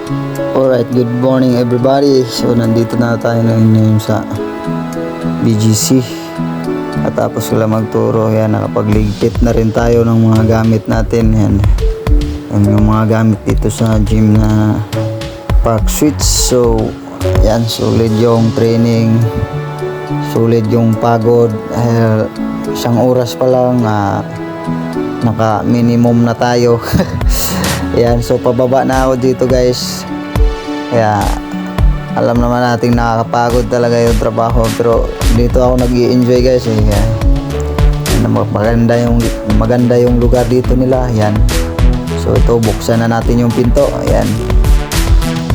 Alright, good morning everybody. So nandito na tayo ngayon sa BGC. At tapos sila magturo, yan, nakapagligpit na rin tayo ng mga gamit natin. Yan yung mga gamit dito sa gym na Park Switch. So yan, solid yung training, solid yung pagod. Isang oras pa lang, naka minimum na tayo. Yan, so pababa na ako dito guys. Kaya alam naman natin nakakapagod talaga yung trabaho, pero dito ako nag-i-enjoy guys. Maganda yung lugar dito nila. Yan, so ito, buksan na natin yung pinto. Ayan,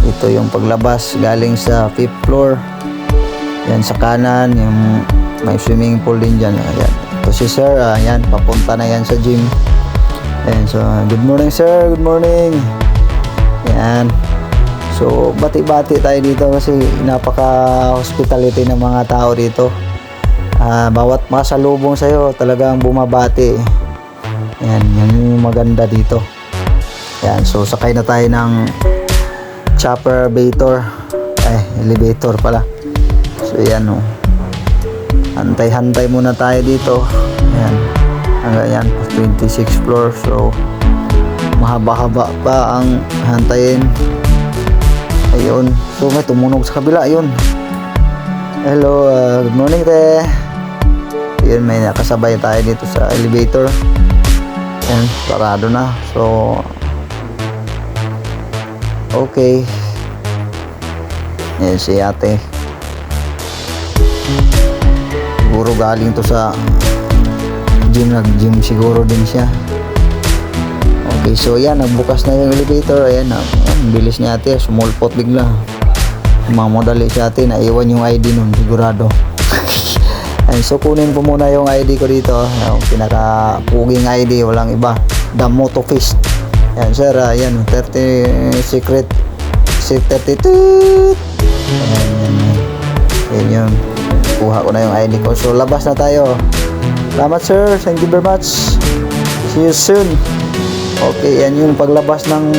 ito yung paglabas galing sa 5th floor. Yan, sa kanan yung may swimming pool din dyan. Ayan, ito si sir. Ayan, papunta na yan sa gym. Ayan, so good morning sir, good morning. Ayan, so bati-bati tayo dito kasi napaka-hospitality ng mga tao dito. Bawat masalubong sa'yo talagang bumabati. Yan yung maganda dito. Yan, so sakay na tayo ng chopper elevator pala. So yan, hantay-hantay muna tayo dito. Yan, hanggang yan 26th floor. So mahaba-haba pa ang hantayin. Ayun, so may tumunog sa kabila. Ayun, hello, good morning te. Ayun, may nakasabay tayo dito sa elevator. Ayan, sarado na. So okay. Ayan si ate, siguro galing to sa gym, nag-gym siguro din siya. Okay, so yan, nagbukas na yung elevator. Ayan, bilis ni ate, sumulpot bigla. Mamadali si ate, naiwan yung ID nun, sigurado. Ayan, so kunin ko muna yung ID ko dito. Yung pinaka-puging ID, walang iba, The Moto Fist. Ayan sir, ayan, 30 secret 32. Ayan yun, kuha ko na yung ID ko. So labas na tayo. Salamat sir, thank you very much, see you soon. Okay, yan yung paglabas ng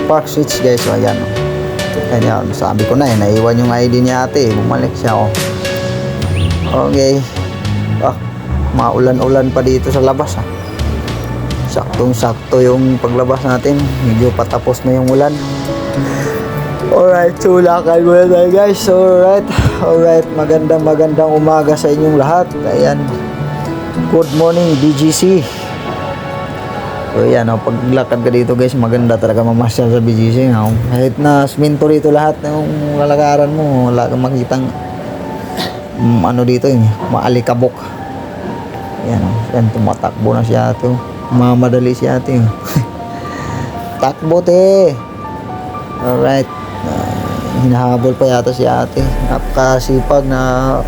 Park Switch guys. So ayan, ayan, sabi ko na naiwan yung ID ni ate, bumalik siya. Okay, maulan-ulan pa dito sa labas. Saktong-sakto yung paglabas natin, medyo patapos na yung ulan. Alright, so lakad muna tayo guys. Alright, magandang umaga sa inyong lahat. Ayan, good morning BGC. So yan, paglakad ka dito guys, maganda talaga mamasyal sa BGC. Kahit na simento rito lahat ng lalakaran mo, wala kang makitang dito yung maalikabok. Yan, tumatakbo na siya ito. Mamadali siya ito. Takbo te. Alright, hinahabol pa yata si ate. Napakasipag na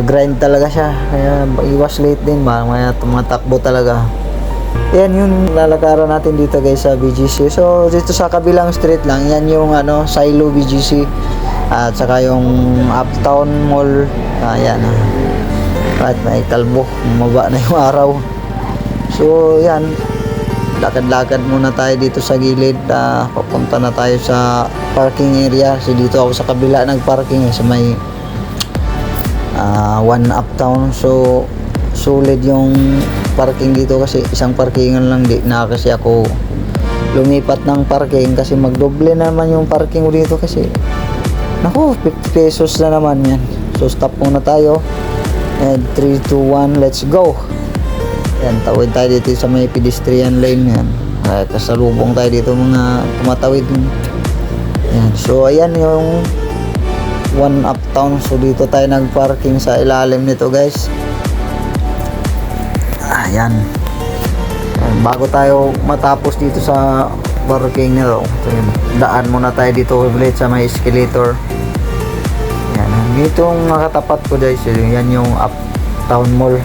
grind talaga siya. Kaya iwas late din, mamaya tumatakbo talaga. Yan yung lalakaran natin dito guys sa BGC. So dito sa kabilang street lang, yan yung Silo BGC. At saka yung Uptown Mall. Ayan. Right, may kalbo, mababa na yung araw. So yan, lakad-lakad muna tayo dito sa gilid. Papunta na tayo sa parking area. So dito ako sa kabila nagparking sa may One Uptown. So solid yung parking dito kasi isang parkingan lang, di na kasi ako lumipat ng parking kasi magdoble naman yung parking ko dito kasi naku, 50 pesos na naman yan. So stop muna tayo and 3, 2, 1, let's go. Yan, tawid tayo dito sa may pedestrian lane. Yan, kasalubong tayo dito mga tumatawid. Yan, so ayan yung One Uptown. So dito tayo nagparking sa ilalim nito guys. Ayan, bago tayo matapos dito sa parking nito, daan muna tayo dito ulit sa may escalator. Yan, dito yung nakatapat ko guys, yan yung Uptown Mall.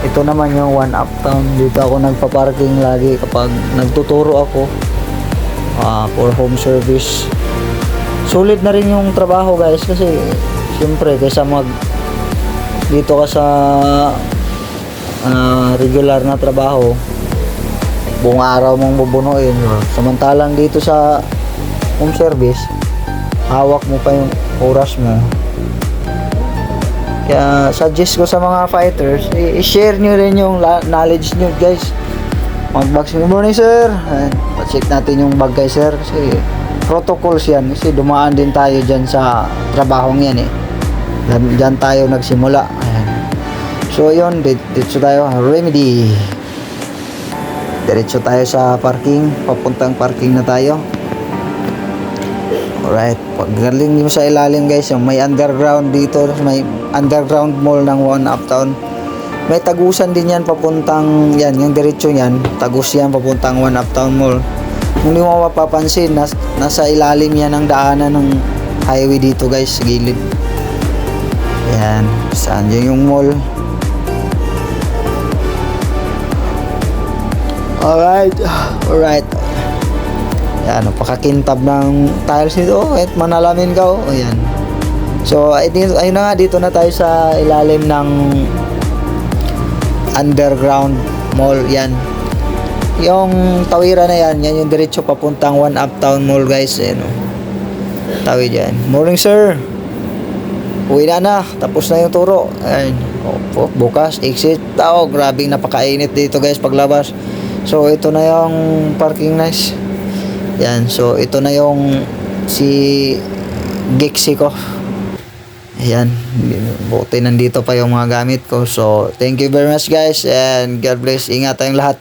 Ito naman yung One Uptown. Dito ako nagpa-parking lagi kapag nagtuturo ako for home service. Sulit na rin yung trabaho guys kasi siyempre kaysa dito ka sa regular na trabaho, buong araw mong bubunuin. Samantalang dito sa home service, hawak mo pa yung oras mo. Kaya suggest ko sa mga fighters, i-share nyo rin yung knowledge nyo guys. Mag-bag, good morning sir. Pa-check natin yung bag kay sir kasi protocols yan, kasi dumaan din tayo dyan sa trabahong yan eh. Dyan tayo nagsimula. Ayan. So yun, dito tayo, remedy. Diretso tayo sa parking, papuntang parking na tayo. Alright, paggaling nyo sa ilalim guys, yung may underground dito, may underground mall ng One Uptown. May tagusan din yan papuntang, yan, yung diretso yan, tagus yan papuntang One Uptown Mall. Kung di mo mapapansin, nasa ilalim yan ng daanan ng highway dito guys, sa gilid. Yan, saan yun yung mall. Alright, alright. Yan, napakakintab ng tiles nito. Kahit manalamin ka, oh. Ayan. So, ayun na nga, dito na tayo sa ilalim ng underground mall. Yan. Yung tawiran na yan, yan yung diretso papuntang One Uptown Mall, guys. Ayan, oh. Tawid yan. Morning, sir. Uwi na. Tapos na yung turo. Ayan. Oh, bukas, exit. Tao, grabing napakainit dito, guys, paglabas. So, ito na yung parking nice. Yan, so ito na yung si Gexi ko. Ayan, buti nandito pa yung mga gamit ko. So, thank you very much guys and God bless. Ingat tayong lahat.